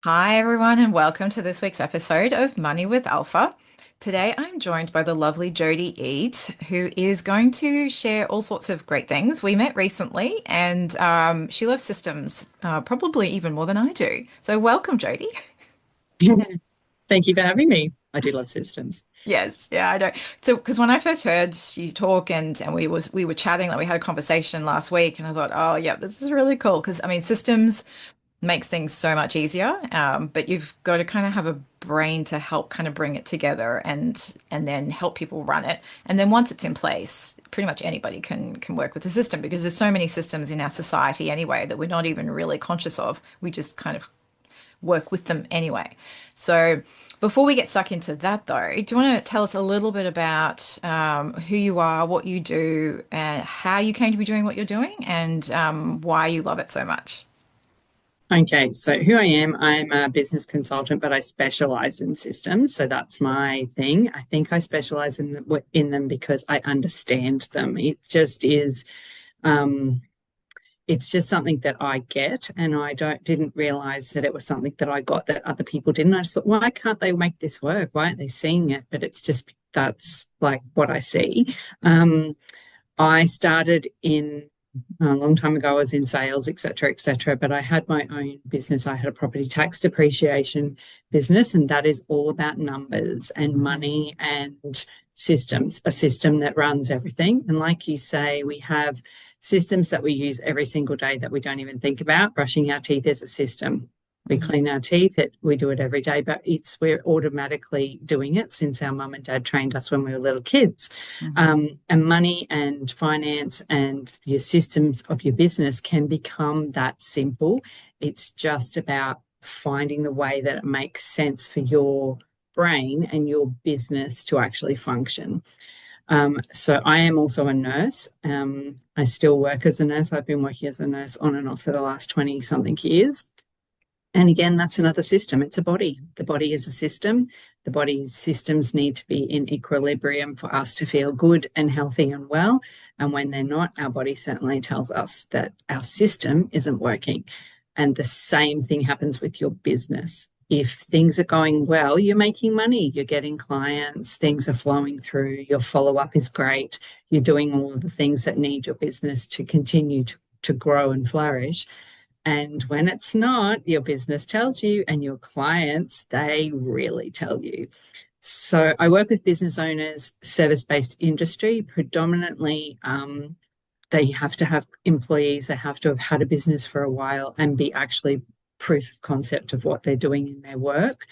Hi, everyone, and welcome to this week's episode of Money with Alpha. Today, I'm joined by the lovely Jodie Eade, who is going to share all sorts of great things. We met recently, and she loves systems, probably even more than I do. So, welcome, Jodie. Thank you for having me. I do love systems. Yes, yeah, I know. So, because when I first heard you talk and we were chatting, like we had a conversation last week, and I thought, oh, yeah, this is really cool because I mean, systems makes things so much easier. But you've got to kind of have a brain to help kind of bring it together and then help people run it. And then once it's in place, pretty much anybody can work with the system because there's so many systems in our society anyway that we're not even really conscious of. We just kind of work with them anyway. So before we get stuck into that though, do you want to tell us a little bit about who you are, what you do, and how you came to be doing what you're doing, and why you love it so much? Okay, so who I am, I'm a business consultant, but I specialize in systems. So that's my thing. I think I specialize in them because I understand them. Um, it's just something that I get, and I didn't realize that it was something that I got that other people didn't. I just thought, why can't they make this work? Why aren't they seeing it? But it's just that's like what I see. I started in a long time ago. I was in sales, etc., etc. But I had my own business. I had a property tax depreciation business, and that is all about numbers and money and systems. A system that runs everything. And like you say, we have systems that we use every single day that we don't even think about. Brushing our teeth is a system. We Mhm. clean our teeth. We do it every day, but we're automatically doing it since our mum and dad trained us when we were little kids. Mhm. And money and finance and your systems of your business can become that simple. It's just about finding the way that it makes sense for your brain and your business to actually function. So I am also a nurse. I still work as a nurse. I've been working as a nurse on and off for the last 20 something years. And again, that's another system. It's a body. The body is a system. The body systems need to be in equilibrium for us to feel good and healthy and well. And when they're not, our body certainly tells us that our system isn't working. And the same thing happens with your business. If things are going well, you're making money, you're getting clients, things are flowing through, your follow up is great, you're doing all of the things that need your business to continue to grow and flourish. And when it's not, your business tells you, and your clients, they really tell you. So I work with business owners, service-based industry, predominantly. They have to have employees, they have to have had a business for a while and be actually proof of concept of what they're doing in their work.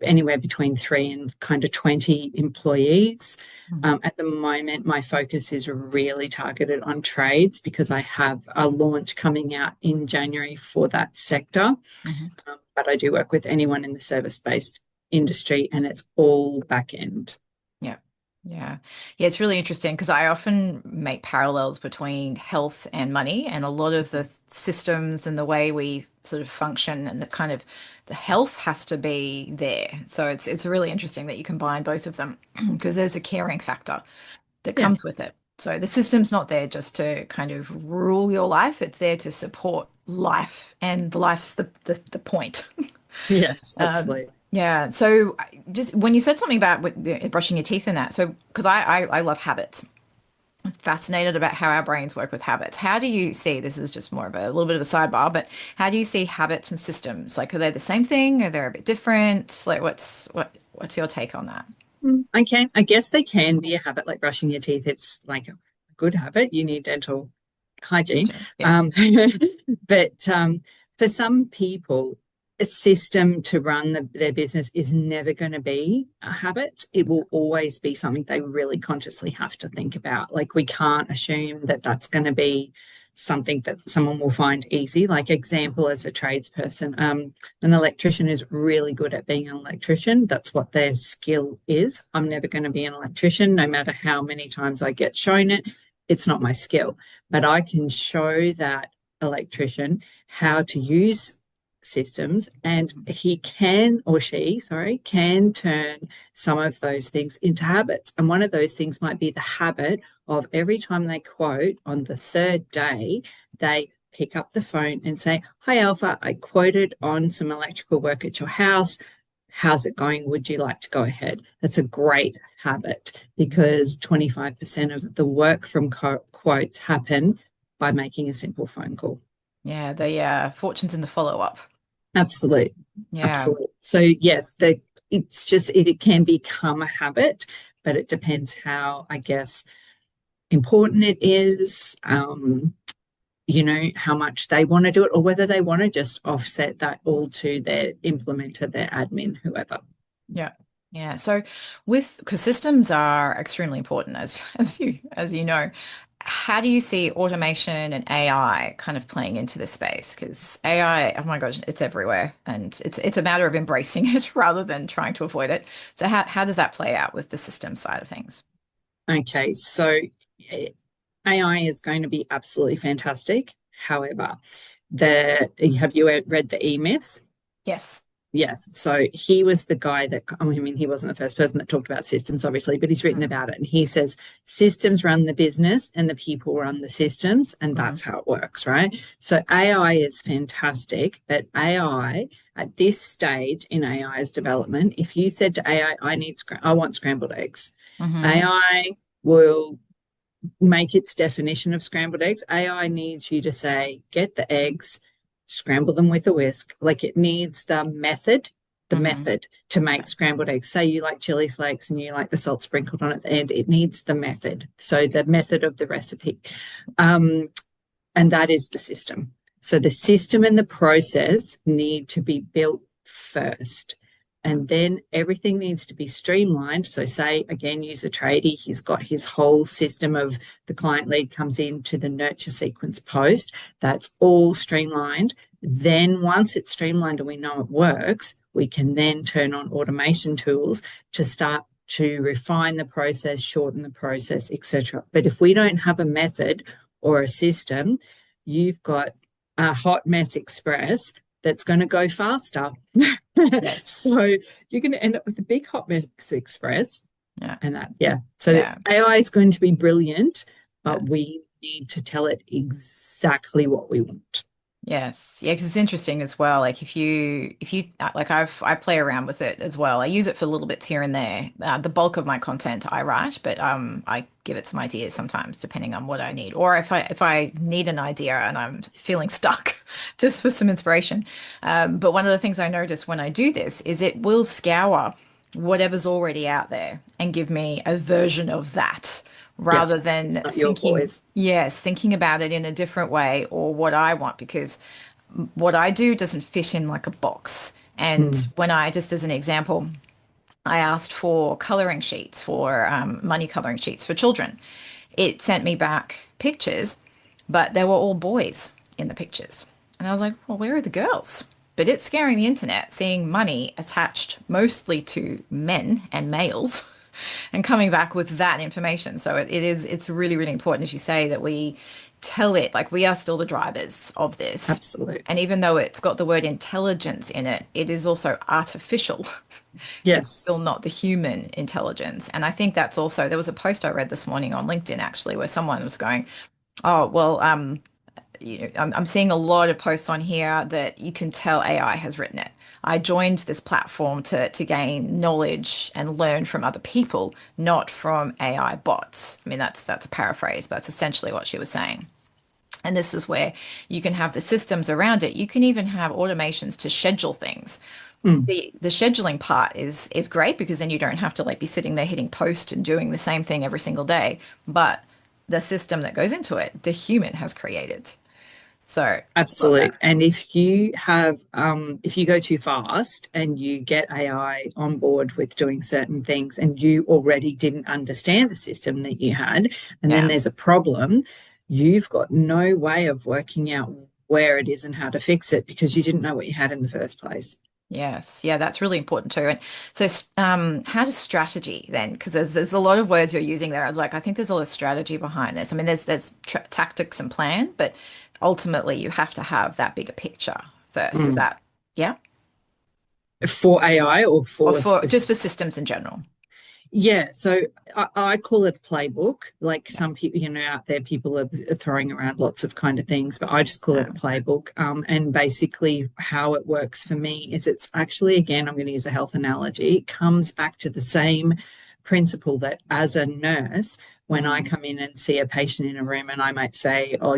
Anywhere between 3 and kind of 20 employees. Mhm. At the moment, my focus is really targeted on trades because I have a launch coming out in January for that sector. Mhm. But I do work with anyone in the service based industry, and it's all back end. Yeah. Yeah. Yeah, it's really interesting because I often make parallels between health and money and a lot of the systems and the way we sort of function and the kind of the health has to be there. So it's really interesting that you combine both of them because there's a caring factor that Yeah. comes with it. So the system's not there just to kind of rule your life, it's there to support life and life's the point. Yes, Um, absolutely. yeah. So just when you said something about brushing your teeth and that, so because I love habits. I'm fascinated about how our brains work with habits. How do you see, this is just more of a little bit of a sidebar, but how do you see habits and systems? Like, are they the same thing? Are they a bit different? Like, what's your take on that? I guess they can be a habit like brushing your teeth. It's like a good habit. You need dental hygiene. Okay. Yeah. Um, but for some people, a system to run their business is never going to be a habit. It will always be something they really consciously have to think about. Like we can't assume that that's going to be something that someone will find easy. Like example, as a tradesperson, an electrician is really good at being an electrician. That's what their skill is. I'm never going to be an electrician, no matter how many times I get shown it. It's not my skill, but I can show that electrician how to use systems, and he can, or she, sorry, can turn some of those things into habits. And one of those things might be the habit of every time they quote on the third day, they pick up the phone and say, "Hi, Alpha, I quoted on some electrical work at your house. How's it going? Would you like to go ahead?" That's a great habit because 25% of the work from quotes happen by making a simple phone call. Yeah, the fortunes in the follow-up. Absolute, Yeah. absolute. So yes, it's just it can become a habit, but it depends how, I guess, important it is. How much they want to do it, or whether they want to just offset that all to their implementer, their admin, whoever. Yeah. Yeah. So because systems are extremely important as you know, how do you see automation and AI kind of playing into this space? Because AI, oh my gosh, it's everywhere and it's a matter of embracing it rather than trying to avoid it. So how does that play out with the system side of things? Okay, so AI is going to be absolutely fantastic. However, have you read the E Myth? Yes. Yes. So he was the guy that, I mean, he wasn't the first person that talked about systems, obviously, but he's written about it. And he says systems run the business and the people run the systems. And Mm-hmm. that's how it works, right? So AI is fantastic, but AI at this stage in AI's development, if you said to AI, I want scrambled eggs, Mm-hmm. AI will make its definition of scrambled eggs. AI needs you to say, get the eggs, scramble them with a whisk. Like it needs the Mm-hmm. method to make scrambled eggs. Say you like chili flakes and you like the salt sprinkled on at the end. It needs the method. So the method of the recipe. Um, and that is the system. So the system and the process need to be built first. And then everything needs to be streamlined. So, say again, use a tradie, he's got his whole system of the client lead comes into the nurture sequence post. That's all streamlined. Then, once it's streamlined and we know it works, we can then turn on automation tools to start to refine the process, shorten the process, etc. But if we don't have a method or a system, you've got a hot mess express that's going to go faster. Yes. So you're going to end up with a big hot mess express. Yeah. And that, yeah. So Yeah. AI is going to be brilliant, Yeah. but we need to tell it exactly what we want. Yes. Yeah, because it's interesting as well. Like if you like I play around with it as well. I use it for little bits here and there. The bulk of my content I write, but I give it some ideas sometimes depending on what I need. Or if I need an idea and I'm feeling stuck just for some inspiration. But one of the things I notice when I do this is it will scour whatever's already out there and give me a version of that Yeah. rather It's than not your voice. thinking about it in a different way or what I want, because what I do doesn't fit in like a box. And Mm. when I, just as an example, I asked for coloring sheets for money coloring sheets for children. It sent me back pictures, but they were all boys in the pictures. And I was like, well, where are the girls? But it's scaring the internet, seeing money attached mostly to men and males and coming back with that information. So it's really, really important, as you say, that we tell it like we are still the drivers of this. Absolutely. And even though it's got the word intelligence in it, it is also artificial. It's Yes. still not the human intelligence. And I think that's also, there was a post I read this morning on LinkedIn actually, where someone was going, oh, well, I'm seeing a lot of posts on here that you can tell AI has written it. I joined this platform to gain knowledge and learn from other people, not from AI bots. I mean, that's a paraphrase, but it's essentially what she was saying. And this is where you can have the systems around it. You can even have automations to schedule things. Mm. The scheduling part is great because then you don't have to like be sitting there hitting post and doing the same thing every single day. But the system that goes into it, the human has created. So love Absolutely. that. And if you go too fast and you get AI on board with doing certain things and you already didn't understand the system that you had, and then Yeah. there's a problem, you've got no way of working out where it is and how to fix it because you didn't know what you had in the first place. Yes. Yeah, that's really important too. And so, how does strategy then? Because there's a lot of words you're using there. I was like, I think there's a lot of strategy behind this. I mean, there's tra tactics and plan, but ultimately you have to have that bigger picture first. Is Mm. that, yeah? For AI or Or for for this? just for systems in general? Yeah, so I call it playbook. Like Yes. some people, out there, people are throwing around lots of kind of things, but I just call it a playbook. And basically, how it works for me is it's actually, again, I'm going to use a health analogy. It comes back to the same principle that as a nurse, when I Mm, come in and see a patient in a room and I might say, oh,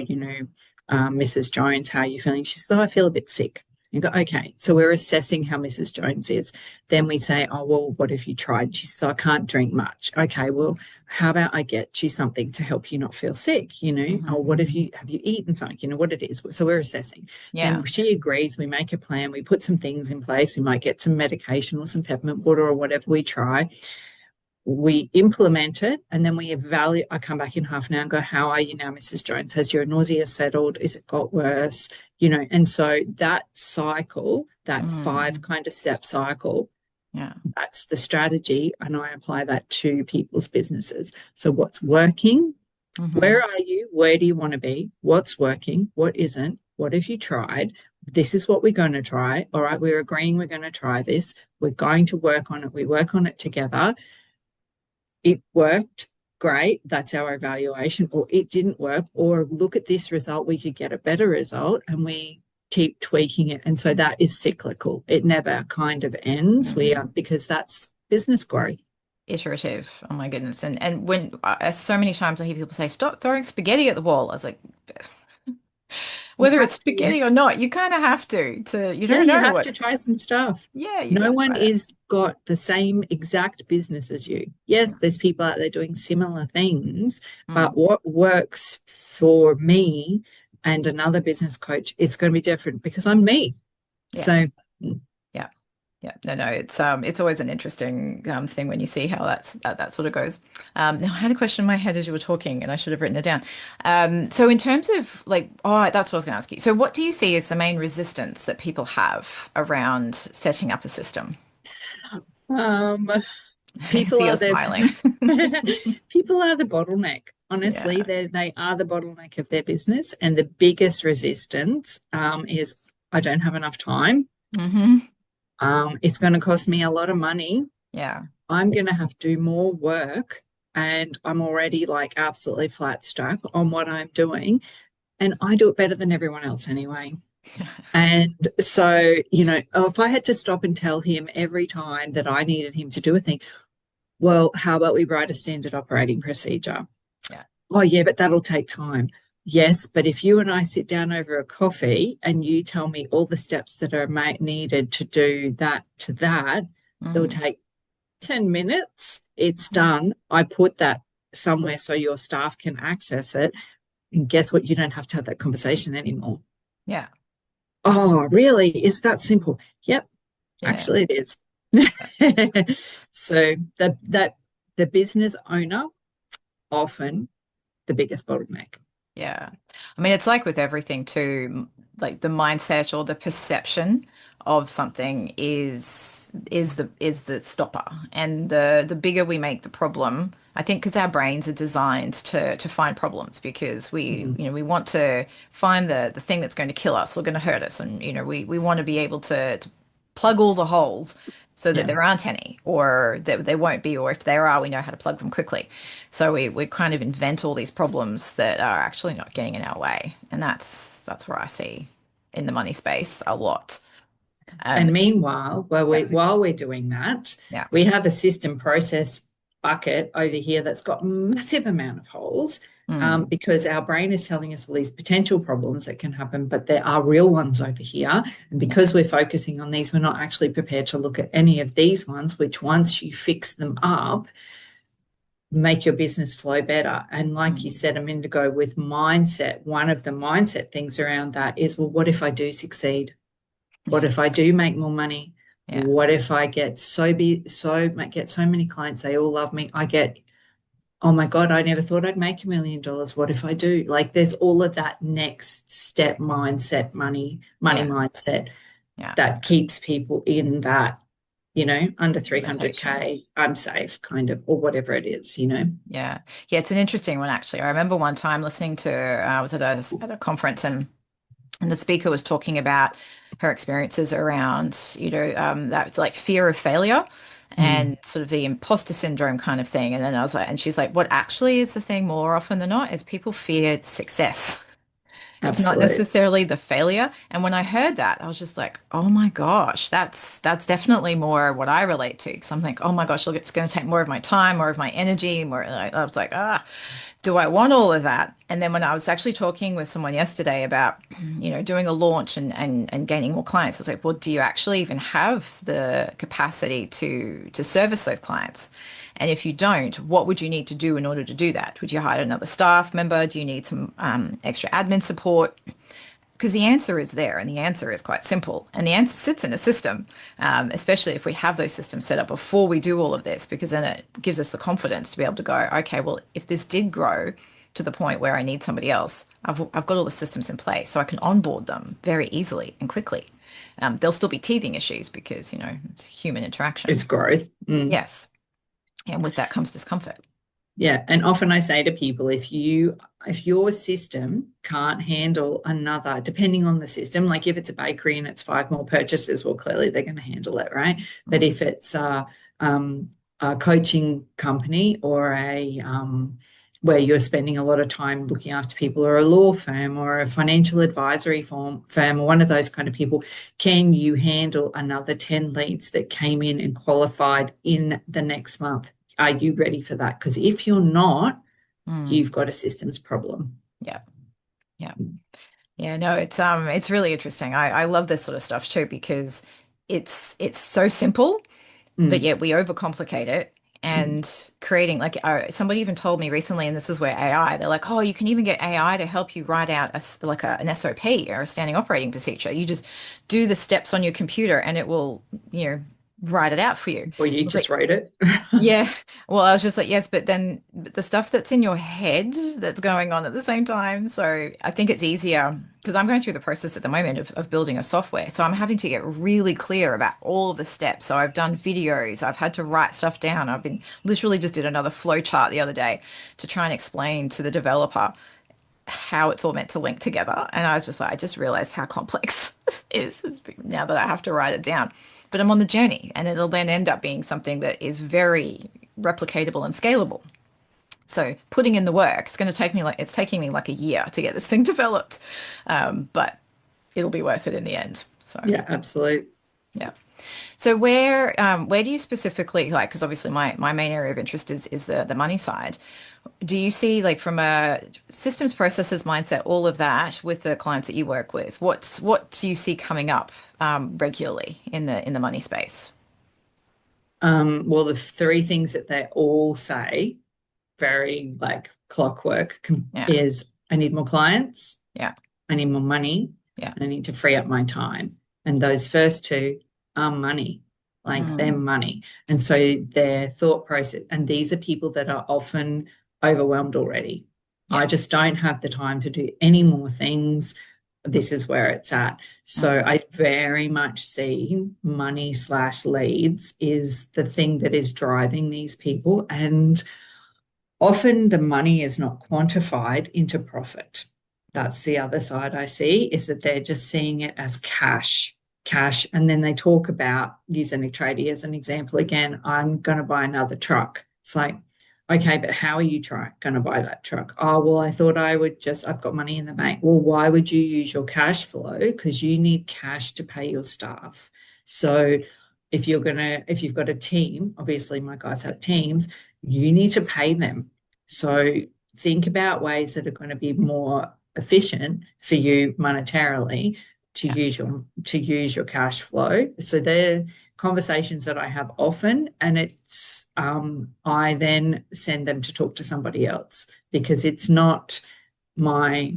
Mrs. Jones, how are you feeling? She says, oh, I feel a bit sick. You go, okay. So we're assessing how Mrs. Jones is. Then we say, oh, well, what have you tried? She says, I can't drink much. Okay, well, how about I get you something to help you not feel sick? Or hmm. what have you eaten something? What it is. So we're assessing. Yeah. Then she agrees, we make a plan, we put some things in place. We might get some medication or some peppermint water or whatever we try. We implement it and then we evaluate. I come back in half an hour and go, how are you now, Mrs. Jones? Has your nausea settled? Is it got worse? And so that cycle, that five Mm, kind of step cycle, yeah. that's the strategy. And I apply that to people's businesses. So what's working? Hmm. Where are you? Where do you want to be? What's working? What isn't? What have you tried? This is what we're going to try. All right, we're agreeing we're going to try this. We're going to work on it. We work on it together. It worked, great, that's our evaluation, or it didn't work, or look at this result, we could get a better result, and we keep tweaking it. And so that is cyclical. It never kind of ends. We are, because that's business growth. Iterative. Oh my goodness. And when so many times I hear people say, stop throwing spaghetti at the wall. I was like, You whether it's have to. spaghetti or not, you kind of have to. You Yeah, don't you know have to try what's, some stuff. yeah, you No got to one try that. is got the same exact business as you. Yes, there's people out there doing similar things, but Mm, what works for me and another business coach, it's going to be different because I'm me. So, yes. Yeah. Yeah. No, no, it's always an interesting thing when you see how that sort of goes. Now I had a question in my head as you were talking and I should have written it down. So in terms of like, oh, that's what I was going to ask you. So what do you see as the main resistance that people have around setting up a system? um, I people see are you're the smiling. people are the bottleneck. Honestly, Yeah. they are the bottleneck of their business, and the biggest resistance is I don't have enough time. Hmm. It's going to cost me a lot of money. Yeah. I'm going to have to do more work, and I'm already like absolutely flat strap on what I'm doing, and I do it better than everyone else anyway. And so, if I had to stop and tell him every time that I needed him to do a thing, well, how about we write a standard operating procedure? Yeah. Oh, yeah, but that'll take time. Yes, but if you and I sit down over a coffee and you tell me all the steps that are needed to do that to that, it'll Mm. take 10 minutes. It's done. I put that somewhere so your staff can access it. And guess what? You don't have to have that conversation anymore. Yeah. Oh, really? Is that simple? Yep, Yeah. actually it is. So the business owner often the biggest bottleneck. Yeah. I mean, it's like with everything too, like the mindset or the perception of something is the stopper. And the bigger we make the problem, I think because our brains are designed to find problems because we, Mm, we want to find the thing that's going to kill us or going to hurt us. And, we want to be able to plug all the holes so that yeah. there aren't any or that there won't be, or if there are, we know how to plug them quickly. So we kind of invent all these problems that are actually not getting in our way. And that's where I see in the money space a lot. And It's, meanwhile, yeah, while we're doing that, yeah. we have a system process bucket over here that's got massive amount of holes Mm, because our brain is telling us all these potential problems that can happen, but there are real ones over here. And yeah. because we're focusing on these, we're not actually prepared to look at any of these ones, which once you fix them up, make your business flow better. And like you Mm, said a minute ago with mindset, one of the mindset things around that is, well, what if I do succeed? What yeah. if I do make more money? Yeah. What if I get get so many clients, they all love me. I get, oh my God, I never thought I'd make $1 million. What if I do? Like there's all of that next step mindset, money Yeah. mindset Yeah. that keeps people in that, under Limitation. 300K, I'm safe kind of, or whatever it is. Yeah. Yeah. It's an interesting one, actually. I remember one time listening to, I was at a conference and the speaker was talking about her experiences around, that like fear of failure Mm. and sort of the imposter syndrome kind of thing. And then I was like, and she's like, what actually is the thing more often than not is people fear success. It's not Absolute. necessarily the failure. And when I heard that, I was just like, oh my gosh, that's definitely more what I relate to. Because I'm like, oh my gosh, look, it's going to take more of my time, more of my energy, more. Like, I was like, do I want all of that? And then when I was actually talking with someone yesterday about, doing a launch and gaining more clients, I was like, well, do you actually even have the capacity to service those clients? And if you don't, what would you need to do in order to do that? Would you hire another staff member? Do you need some extra admin support? Because the answer is there, and the answer is quite simple. And the answer sits in a system, especially if we have those systems set up before we do all of this, because then it gives us the confidence to be able to go, okay, well, if this did grow to the point where I need somebody else, I've got all the systems in place, so I can onboard them very easily and quickly. There'll still be teething issues because, it's human interaction. It's growth. Mm. Yes. And with that comes discomfort. Yeah, and often I say to people, if your system can't handle another, depending on the system, like if it's a bakery and it's five more purchases, well, clearly they're going to handle it, right? But Mm. if it's a coaching company or a where you're spending a lot of time looking after people, or a law firm or a financial advisory firm or one of those kind of people, can you handle another 10 leads that came in and qualified in the next month? Are you ready for that? Because if you're not, Mm. you've got a systems problem. Yeah. Yeah. Yeah, no, it's really interesting. I love this sort of stuff too because it's so simple, but Mm, yet we overcomplicate it mm. and creating like somebody even told me recently, and this is where AI, they're like, oh, you can even get AI to help you write out an SOP or a standing operating procedure. You just do the steps on your computer and it will, write it out for you. I Well, you was just like, wrote it. yeah. Well, I was just like, yes, but then the stuff that's in your head that's going on at the same time. So I think it's easier because I'm going through the process at the moment of building a software. So I'm having to get really clear about all of the steps. So I've done videos, I've had to write stuff down. I've been literally just did another flow chart the other day to try and explain to the developer how it's all meant to link together. And I was just like, I just realized how complex this is now that I have to write it down. But I'm on the journey, and it'll then end up being something that is very replicatable and scalable. So putting in the work, it's taking me like a year to get this thing developed. But it'll be worth it in the end. So Yeah, absolute. yeah. So where do you specifically like, because obviously my main area of interest is the money side. Do you see like from a systems processes mindset, all of that with the clients that you work with, what do you see coming up regularly in the money space? Well, the three things that they all say, very like clockwork, Yeah, is I need more clients, yeah, I need more money, yeah. and I need to free up my time. And those first two are money, like they're Mm, money. And so their thought process, and these are people that are often overwhelmed already. I yeah. just don't have the time to do any more things. This is where it's at. So Mm, I very much see money slash leads is the thing that is driving these people. And often the money is not quantified into profit. That's the other side I see, is that they're just seeing it as cash. And then they talk about, using a tradie as an example again, I'm going to buy another truck. It's like, okay, but how are you going to buy that truck? Oh, well, I thought I've got money in the bank. Well, why would you use your cash flow? Because you need cash to pay your staff. So if you've got a team, obviously my guys have teams, you need to pay them. So think about ways that are going to be more efficient for you monetarily yeah, to use your cash flow. So they're conversations that I have often, and it's I then send them to talk to somebody else because it's not my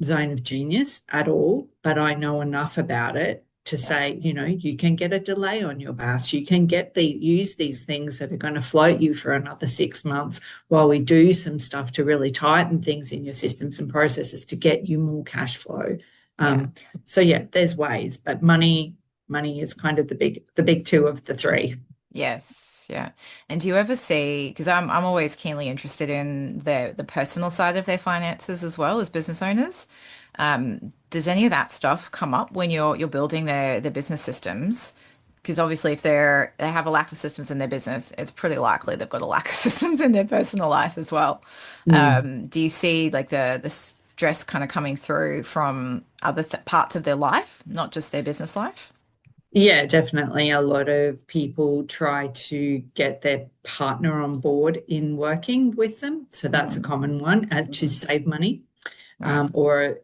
zone of genius at all, but I know enough about it to yeah, say, you can get a delay on your baths. You can use these things that are going to float you for another 6 months while we do some stuff to really tighten things in your systems and processes to get you more cash flow. yeah. So yeah, there's ways, but money is kind of the big two of the three. Yes, yeah. And do you ever see, because I'm always keenly interested in the personal side of their finances as well as business owners. Does any of that stuff come up when you're building their business systems? because obviously if they have a lack of systems in their business, it's pretty likely they've got a lack of systems in their personal life as well. Mm. Do you see like the stress kind of coming through from other th parts of their life, not just their business life? Yeah, definitely. A lot of people try to get their partner on board in working with them. So that's a Mm, common one, to mhm. save money. Right. Or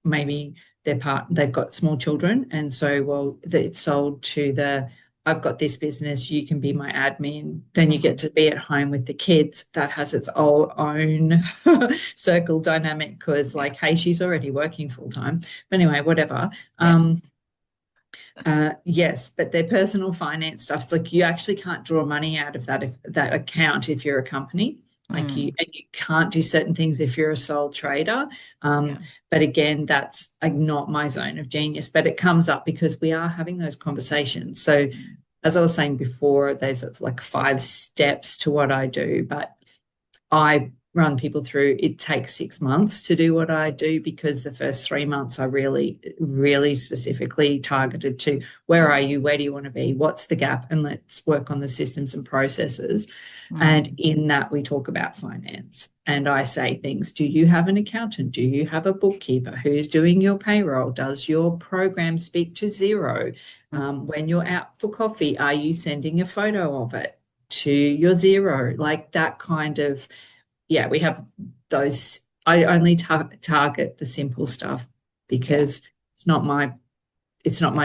maybe they've got small children, and so it's sold to I've got this business, you can be my admin. Then you get Hmm. to be at home with the kids. That has its own circle dynamic because, Yeah. like, hey, she's already working full time. But anyway, whatever. Yeah. Yes, but their personal finance stuff, it's like you actually can't draw money out of that account if you're a company. Mm, And you can't do certain things if you're a sole trader. Um, yeah. but again, that's like not my zone of genius, but it comes up because we are having those conversations. So Mm, as I was saying before, there's like 5 steps to what I do, but I run people through. It takes 6 months to do what I do because the first 3 months are really, really specifically targeted to where are you? Where do you want to be? What's the gap? And let's work on the systems and processes. And mm, in that, we talk about finance. And I say things, do you have an accountant? Do you have a bookkeeper? Who's doing your payroll? Does your program speak to Zero? mm. When you're out for coffee, are you sending a photo of it to your Zero? Like that kind of, yeah, we have those. I only target the simple stuff Yeah. because it's not my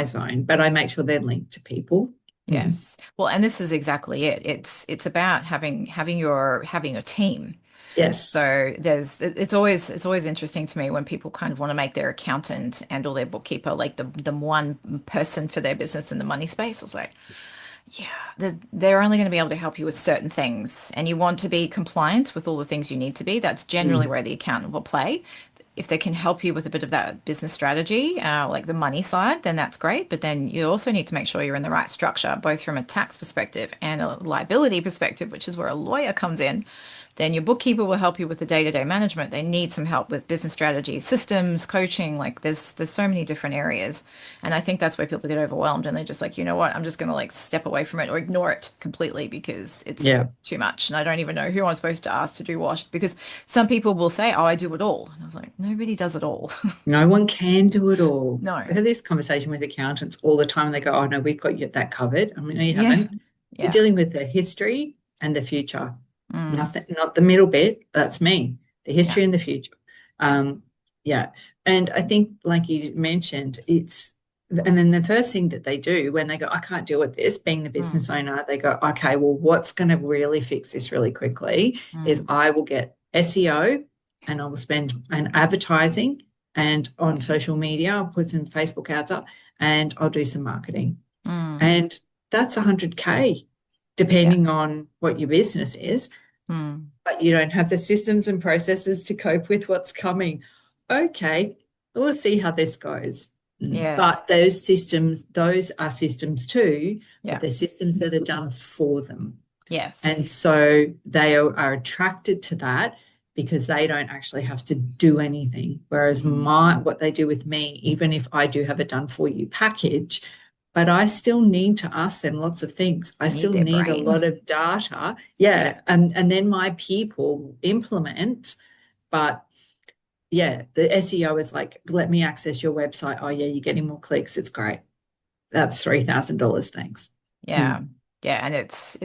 zone, but I make sure they're linked to people. Mm. Yes. Well, and this is exactly it. It's about having a team. Yes. So it's always interesting to me when people kind of want to make their accountant and or their bookkeeper like the one person for their business in the money space. It's like, yeah, they're only going to be able to help you with certain things, and you want to be compliant with all the things you need to be. That's generally Mm. where the accountant will play. If they can help you with a bit of that business strategy, like the money side, then that's great. But then you also need to make sure you're in the right structure, both from a tax perspective and a liability perspective, which is where a lawyer comes in. Then your bookkeeper will help you with the day-to-day management. They need some help with business strategy, systems, coaching. Like there's so many different areas. And I think that's where people get overwhelmed and they're just like, you know what, I'm just gonna like step away from it or ignore it completely because it's Yeah. too much. And I don't even know who I'm supposed to ask to do what. Because some people will say, oh, I do it all. And I was like, nobody does it all. No one can do it all. No. I have this conversation with accountants all the time. And they go, "Oh no, we've got you that covered." I mean, no, you Yeah. haven't. You're Yeah. dealing with the history and the future. Mm, Nothing, not the middle bit. That's me. The yeah. history and the future. Um, yeah. And I think, like you mentioned, and then the first thing that they do when they go, I can't deal with this, being the Mm, business owner, they go, okay, well, what's going to really fix this really quickly is mm, I will get SEO and I will spend an advertising and on yeah. social media, I'll put some Facebook ads up and I'll do some marketing. Mm, And that's 100K, yeah. depending on what your business is, Mm, but you don't have the systems and processes to cope with what's coming. Okay, we'll see how this goes. yes. But those are systems too, but Yeah. they're systems that are done for them. And Yes. so they are attracted to that because they don't actually have to do anything. Whereas Mm, what they do with me, even if I do have a done for you package, but I still need to ask them lots of things. I you need still their need a lot brain. of data. Yeah. Yeah. And then my people implement, but yeah, the SEO is like, let me access your website. Oh yeah, you're getting more clicks. It's great. That's $3,000. Thanks. Yeah. Mm, Yeah, and it's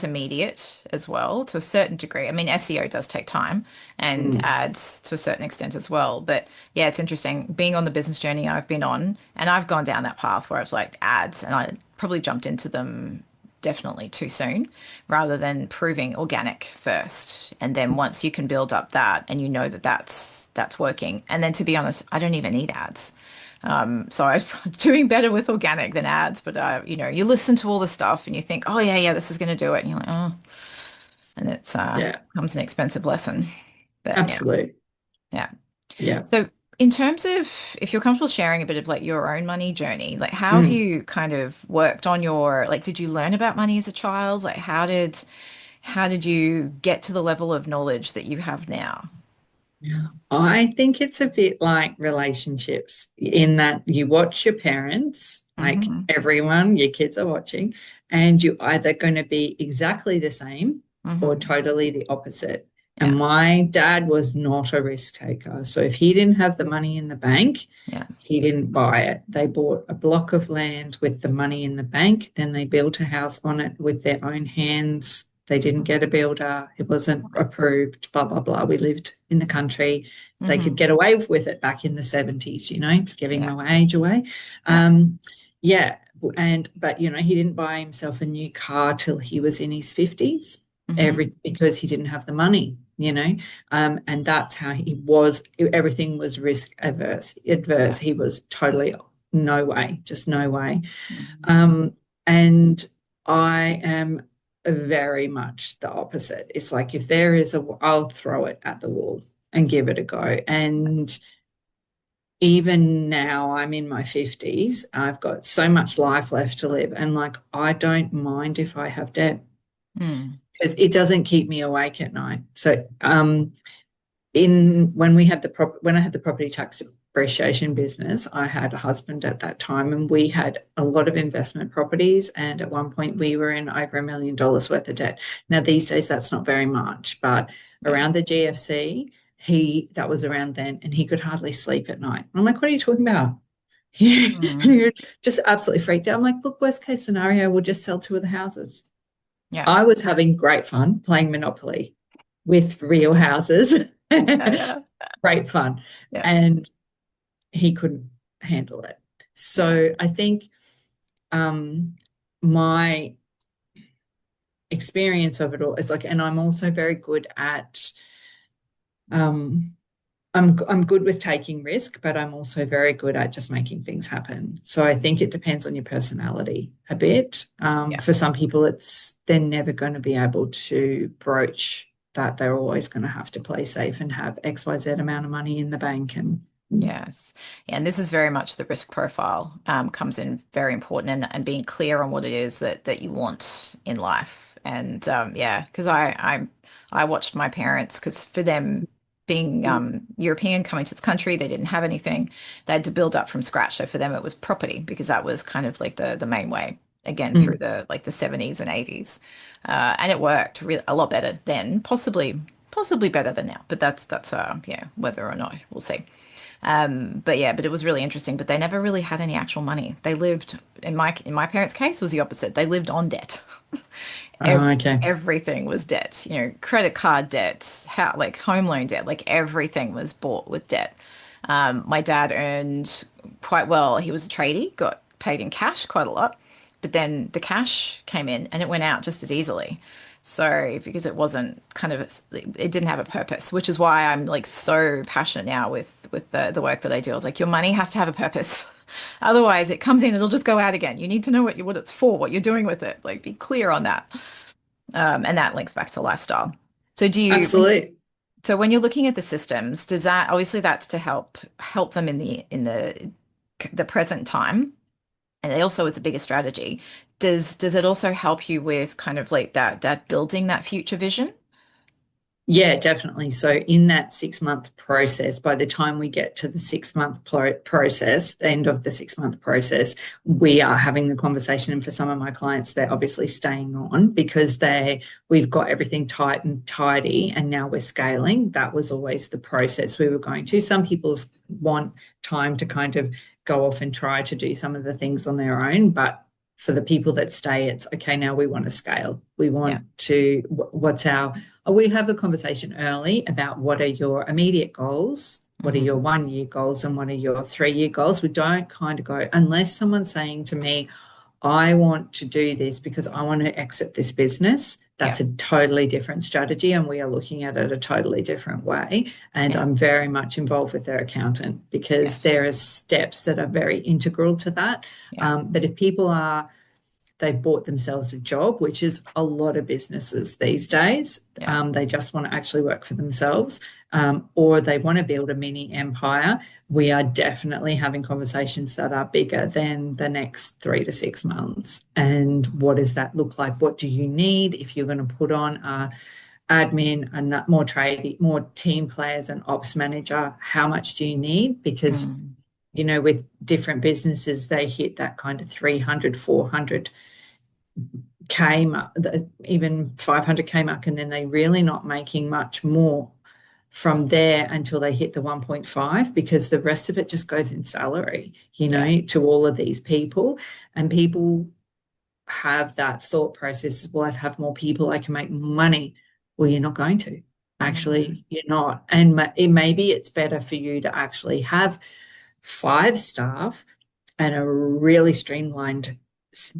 immediate as well to a certain degree. I mean, SEO does take time and mm, ads to a certain extent as well. But yeah, it's interesting being on the business journey I've been on, and I've gone down that path where it's like ads, and I probably jumped into them definitely too soon rather than proving organic first. And then once you can build up that and you know that that's working. And then to be honest, I don't even need ads. So I was doing better with organic than ads, but you listen to all the stuff and you think, oh yeah, yeah, this is going to do it, and you're like, oh, and it's yeah, becomes an expensive lesson. But yeah, absolutely. yeah. Yeah. So in terms of if you're comfortable sharing a bit of like your own money journey, like how have Mm. you kind of worked on your like did you learn about money as a child? Like how did you get to the level of knowledge that you have now? I think it's a bit like relationships in that you watch your parents, like Hmm. everyone, your kids are watching, and you're either going to be exactly the same or Hmm. totally the opposite. And Yeah. my dad was not a risk taker. So if he didn't have the money in the bank, Yeah. he didn't buy it. They bought a block of land with the money in the bank, then they built a house on it with their own hands. They didn't get a builder. It wasn't approved, blah, blah, blah. We lived in the country. They could Hmm. get away with it back in the 70s, just giving Yeah. my age away. Yeah. Yeah. But he didn't buy himself a new car till he was in his 50s, Hmm. because he didn't have the money. And that's how he was. Everything was risk adverse. Yeah. He was totally no way, just no way. Hmm. Um, and I am very much the opposite. It's like if there is I'll throw it at the wall and give it a go. And even now I'm in my 50s, I've got so much life left to live. And like, I don't mind if I have debt Mm. because it doesn't keep me awake at night. So, in when I had the property tax depreciation business, I had a husband at that time, and we had a lot of investment properties. And at one point, we were in over $1 million worth of debt. Now, these days, that's not very much, but Yeah. around the GFC, that was around then, and he could hardly sleep at night. I'm like, "What are you talking about?" And Mm. he just absolutely freaked out. I'm like, "Look, worst case scenario, we'll just sell two of the houses." Yeah. I was having great fun playing Monopoly with real houses. Yeah. Yeah. Great fun. Yeah. And he couldn't handle it. Yeah. So I think my experience of it all is like, and I'm also very good at um, I'm good with taking risk, but I'm also very good at just making things happen. So I think it depends on your personality a bit. Yeah. For some people, they're never going to be able to broach that. They're always going to have to play safe and have XYZ amount of money in the bank. And Yes. And this is very much the risk profile comes in very important and being clear on what it is that you want in life. And yeah, because I watched my parents because for them being European coming to this country, they didn't have anything. They had to build up from scratch. So for them it was property because that was kind of like the main way again through mm, the like the 70s and 80s. And it worked a lot better then, possibly better than now. But that's yeah, whether or not we'll see. But yeah, but it was really interesting. But they never really had any actual money. They lived in my parents' case, it was the opposite. They lived on debt. okay. Everything was debt. Credit card debt, like home loan debt, like everything was bought with debt. My dad earned quite well. He was a tradie, got paid in cash quite a lot, but then the cash came in and it went out just as easily. So because it wasn't it didn't have a purpose, which is why I'm like so passionate now with the work that I do. I was like, your money has to have a purpose. Otherwise, it comes in, it'll just go out again. You need to know what it's for, what you're doing with it. Like, be clear on that. And that links back to lifestyle. So do you, Absolutely. so when you're looking at the systems, does that obviously that's to help them in the present time, and it also it's a bigger strategy. Does it also help you with kind of like that building that future vision? Yeah, definitely. So, in that 6 month process, by the time we get to the 6 month process, the end of the 6 month process, we are having the conversation. And for some of my clients, they're obviously staying on because we've got everything tight and tidy, and now we're scaling. That was always the process we were going to. Some people want time to kind of go off and try to do some of the things on their own, but for the people that stay, it's okay. Now we want to scale. We Yeah. want to. We have a conversation early about what are your immediate goals, what are your Hmm. 1 year goals, and what are your 3 year goals. We don't kind of go, unless someone's saying to me, I want to do this because I want to exit this business. Yeah. That's a totally different strategy, and we are looking at it a totally different way. And Yeah. I'm very much involved with their accountant because Yes. there are steps that are very integral to that. Yeah. But if people they've bought themselves a job, which is a lot of businesses these days. Yeah. They just want to actually work for themselves, or they want to build a mini empire. We are definitely having conversations that are bigger than the next 3 to 6 months. And what does that look like? What do you need if you're going to put on admin and more trade, more team players and ops manager. How much do you need? Because, Mm, with different businesses, they hit that kind of 300, 400K mark, even 500K mark, and then they're really not making much more from there until they hit the 1.5, because the rest of it just goes in salary, yeah. to all of these people. And people have that thought process, well, I have more people, I can make more money. Well, you're not going to. Mm, Actually, you're not. And maybe it's better for you to actually have 5 staff and a really streamlined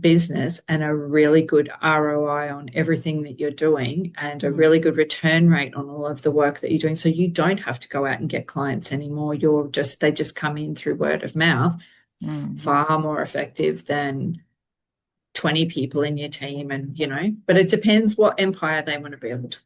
business and a really good ROI on everything that you're doing and a mm, really good return rate on all of the work that you're doing. So you don't have to go out and get clients anymore. They just come in through word of mouth, mm. far more effective than 20 people in your team. And, but it depends what empire they want to build.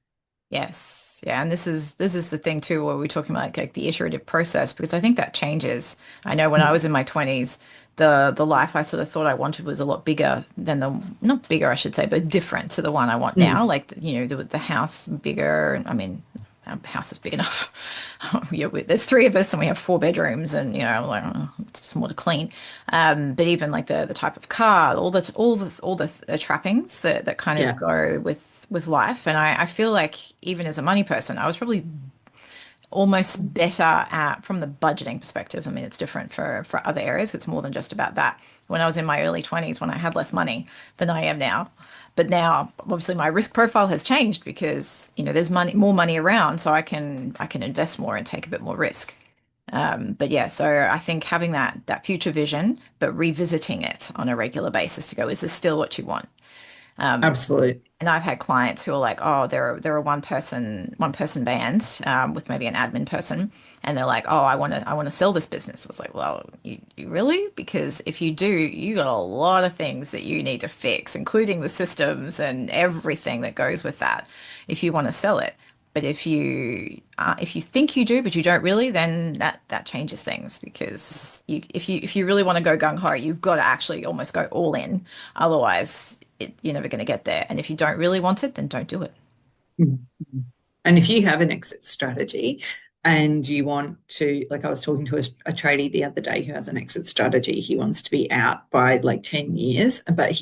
Yes. Yeah. And this is the thing too, where we're talking about like the iterative process, because I think that changes. I know when I was in my 20s, the life I sort of thought I wanted was a lot bigger than the not bigger, I should say, but different to the one I want now. Mm. Like, the house bigger. I mean, our house is big enough. Yeah, there's three of us and we have 4 bedrooms, and like, it's just more to clean. But even like the type of car, all the trappings that kind of Yeah. go with life. And I feel like even as a money person, I was probably almost better at from the budgeting perspective. I mean, it's different for other areas. It's more than just about that. When I was in my early 20s, when I had less money than I am now. But now, obviously, my risk profile has changed because, there's more money around, so I can invest more and take a bit more risk. But yeah, so I think having that future vision, but revisiting it on a regular basis to go, is this still what you want? Absolutely. And I've had clients who are like, oh, they're a one person band, with maybe an admin person, and they're like, oh, I want to sell this business. I was like, well, you really? Because if you do, you got a lot of things that you need to fix, including the systems and everything that goes with that, if you want to sell it. But if you think you do, but you don't really, then that changes things, because if you really want to go gung ho, you've got to actually almost go all in. Otherwise, you're never going to get there. And if you don't really want it, then don't do it. Mm. And if you have an exit strategy and you want to, like I was talking to a tradie the other day who has an exit strategy, he wants to be out by like 10 years, but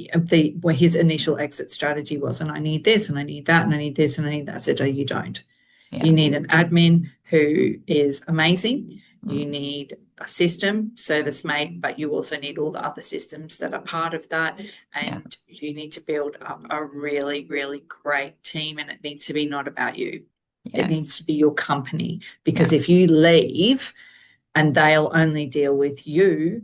where his initial exit strategy was, and I need this and I need that and I need this and I need that. I said, oh, you don't. Yeah. You need an admin who is amazing. You Mm, need a system, service mate, but you also need all the other systems that are part of that. yeah. And you need to build up a really, really great team. And it needs to be not about you. It Yes. needs to be your company. Yeah. Because if you leave and they'll only deal with you,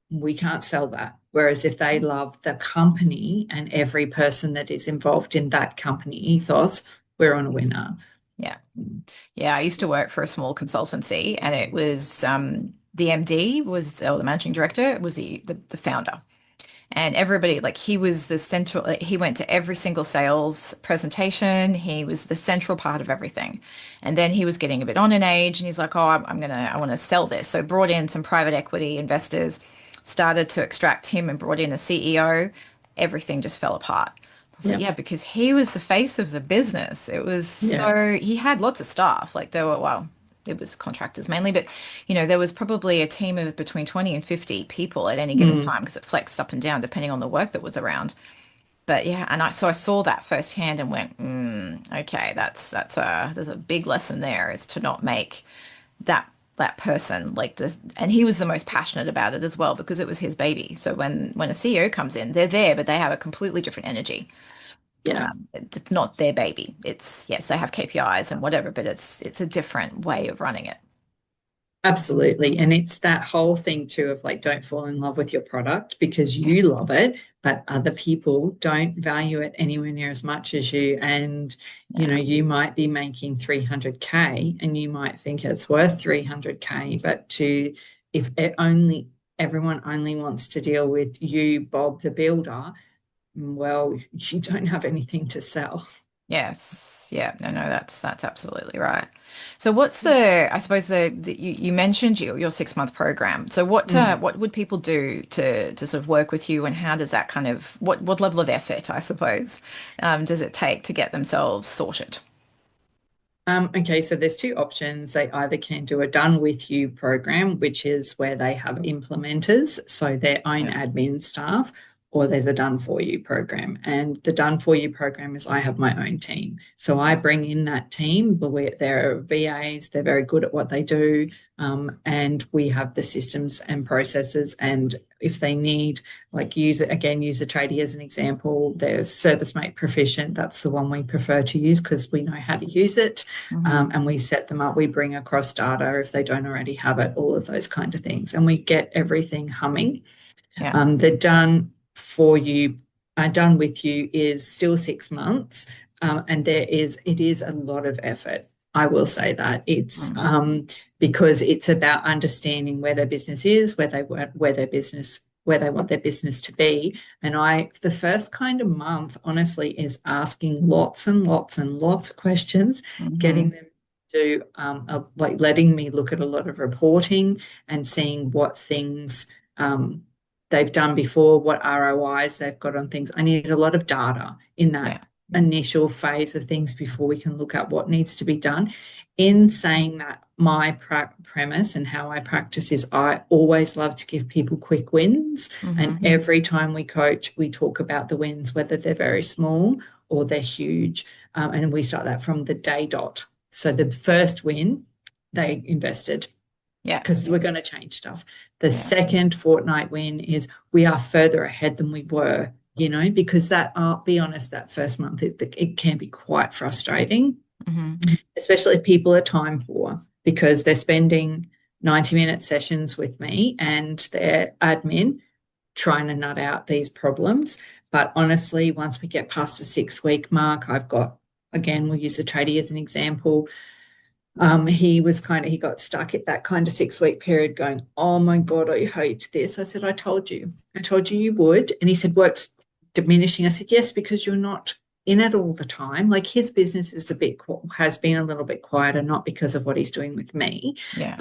we can't sell that. Whereas if they love the company and every person that is involved in that company ethos, we're on a winner. Yeah. Yeah. I used to work for a small consultancy, and it was the MD was, or the managing director was the founder. And everybody, like, he was the central, like, he went to every single sales presentation. He was the central part of everything. And then he was getting a bit on in age, and he's like, oh, I want to sell this. So brought in some private equity investors, started to extract him and brought in a CEO. Everything just fell apart. I was like, Yeah. yeah, because he was the face of the business. It was Yeah. so, he had lots of staff. Like, there were, well, it was contractors mainly, but there was probably a team of between 20 and 50 people at any given Mm. time, because it flexed up and down depending on the work that was around. But yeah, and I saw that firsthand and went, okay, there's a big lesson there, is to not make that person like this. And he was the most passionate about it as well, because it was his baby. So when a CEO comes in, they're there, but they have a completely different energy. Yeah. It's not their baby. It's, yes, they have KPIs and whatever, but it's a different way of running it. Absolutely. And it's that whole thing too of like, don't fall in love with your product because Yeah, you love it, but other people don't value it anywhere near as much as you. And, yeah, you might be making 300K and you might think it's worth 300K, but if everyone only wants to deal with you, Bob the builder, well, you don't have anything to sell. yes, yeah. No, no, that's absolutely right. So what's I suppose you mentioned your 6 month program. So Mm. what would people do to sort of work with you, and how does that kind of what level of effort, I suppose, does it take to get themselves sorted? Okay, so there's two options. They either can do a done with you program, which is where they have implementers, so their own Yeah. admin staff, or there's a done for you program. And the done for you program is I have my own team. So I bring in that team, but they're VAs, they're very good at what they do. And we have the systems and processes. And if they need, like use it again, use a tradie as an example, there's ServiceMate Proficient. That's the one we prefer to use because we know how to use it. Hmm. And we set them up. We bring across data if they don't already have it, all of those kind of things. And we get everything humming. Yeah. The done for you, done with you is still 6 months. And it is a lot of effort. I will say that it's Mm. because it's about understanding where their business is, where they want their business to be. And the first kind of month, honestly, is asking lots and lots and lots of questions, getting Hmm. them to like letting me look at a lot of reporting and seeing what things they've done before, what ROIs they've got on things. I need a lot of data in that Yeah. initial phase of things before we can look at what needs to be done. In saying that, my premise and how I practice is I always love to give people quick wins. And Hmm. every time we coach, we talk about the wins, whether they're very small or they're huge. And we start that from the day dot. So the first win, they invested Yeah. because we're going to change stuff. The Yeah. second fortnight win is we are further ahead than we were, because I'll be honest, that first month, it can be quite frustrating, Hmm. especially if people are time poor because they're spending 90-minute sessions with me and their admin trying to nut out these problems. But honestly, once we get past the 6 week mark, again, we'll use the tradie as an example. He got stuck at that kind of 6 week period going, oh my God, I hate this. I said, I told you you would. And he said, work's diminishing. I said, yes, because you're not in it all the time. Like his business has been a little bit quieter, not because of what he's doing with me. Yeah.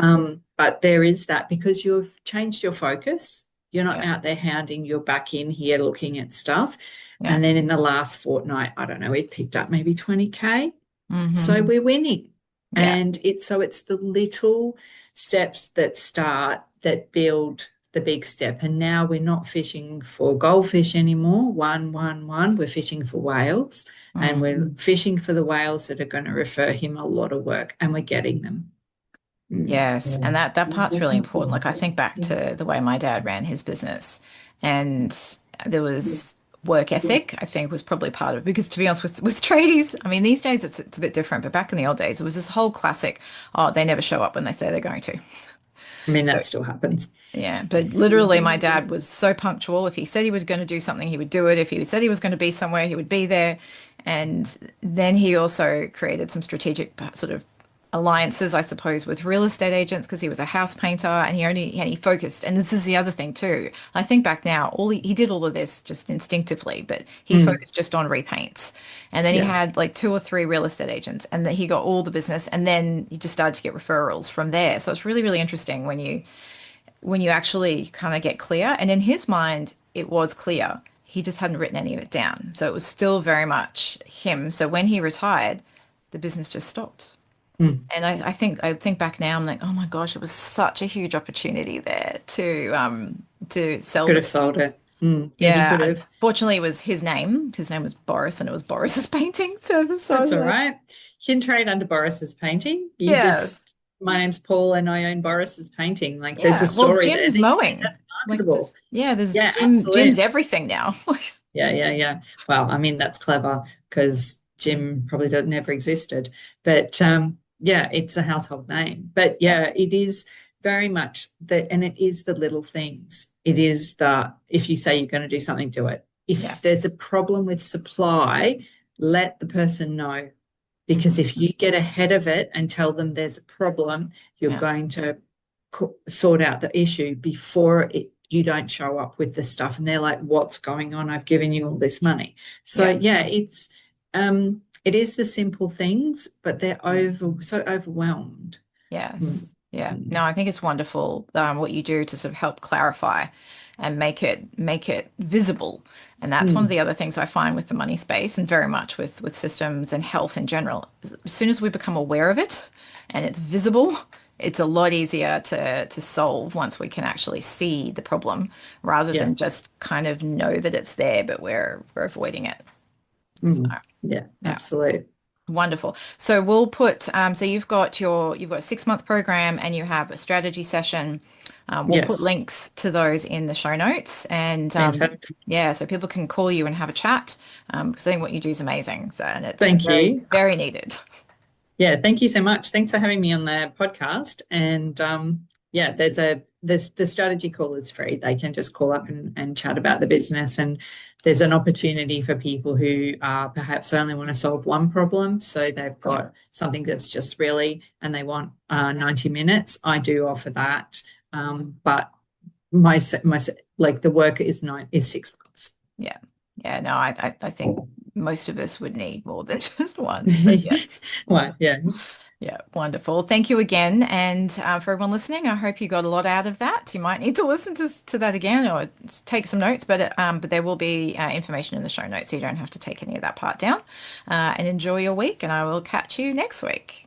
But there is that because you've changed your focus. You're not Yeah. out there hounding, you're back in here looking at stuff. Yeah. And then in the last fortnight, I don't know, we've picked up maybe 20K. So Hmm. we're winning. Yeah. And it's the little steps that build the big step. And now we're not fishing for goldfish anymore. One. We're fishing for whales, and Mm. we're fishing for the whales that are going to refer him a lot of work, and we're getting them. Mm. Yes, and that part's really important. Like I think back to the way my dad ran his business, and there was work ethic, I think was probably part of it. Because to be honest with tradies, I mean these days it's a bit different, but back in the old days it was this whole classic, oh, they never show up when they say they're going to. I mean, So that still happens. yeah, but literally my dad was so punctual. If he said he was going to do something, he would do it. If he said he was going to be somewhere, he would be there. And then he also created some strategic sort of alliances, I suppose, with real estate agents because he was a house painter and he focused. And this is the other thing too. I think back now, he did all of this just instinctively, but he Mm. focused just on repaints. And then he Yeah. had like two or three real estate agents, and then he got all the business, and then he just started to get referrals from there. So it's really, really interesting when you actually kind of get clear. And in his mind, it was clear. He just hadn't written any of it down. So it was still very much him. So when he retired, the business just stopped. Mm. And I think back now, I'm like, oh my gosh, it was such a huge opportunity there to sell Could the have sold business. it. Mm. Yeah, he Yeah, could have. unfortunately, it was his name. His name was Boris, and it was Boris's painting service. So I That's was all like, right. You can trade under Boris's painting. yes, My name's Paul and I own Boris's painting. Like there's a yeah. Well, story there. Jim's These days, mowing. that's Like this, marketable. yeah. There's Yeah, Jim's absolutely. everything now. Yeah, yeah, yeah. Well, I mean, that's clever because Jim probably never existed. But yeah, it's a household name. But Yeah, yeah, it is very much and it is the little things. It is if you say you're going to do something, do it. yeah. If there's a problem with supply, let the person know. Because Hmm. if you get ahead of it and tell them there's a problem, you're Yeah, going to sort out the issue before you don't show up with the stuff and they're like, what's going on? I've given you all this money. So yeah. yeah, it is the simple things, but they're so overwhelmed. Mm. Yes. Yeah. Mm. No, I think it's wonderful what you do to sort of help clarify. and make it visible. And that's one of Mm. the other things I find with the money space and very much with systems and health in general. As soon as we become aware of it and it's visible, it's a lot easier to solve once we can actually see the problem rather Yeah. than just kind of know that it's there, but we're avoiding it. So, Mm. Yeah, yeah. absolutely. Wonderful. So we'll put so you've got a 6 month program and you have a strategy session. We'll put Yes. links to those in the show notes and Fantastic. yeah, so people can call you and have a chat because I think what you do is amazing. So and it's Thank very, you. very needed. Yeah, thank you so much. Thanks for having me on the podcast. And yeah, there's the strategy call is free. They can just call up and chat about the business. And there's an opportunity for people who perhaps only want to solve one problem. So they've Yeah. got something that's just really, and they want 90 minutes. I do offer that. But my like the work is 6 months. Yeah. Yeah. No, I think most of us would need more than just one. But yes. Yeah. Well, yeah. Yeah, wonderful. Thank you again. And for everyone listening, I hope you got a lot out of that. You might need to listen to that again or take some notes, but there will be information in the show notes, so you don't have to take any of that part down. And enjoy your week, and I will catch you next week.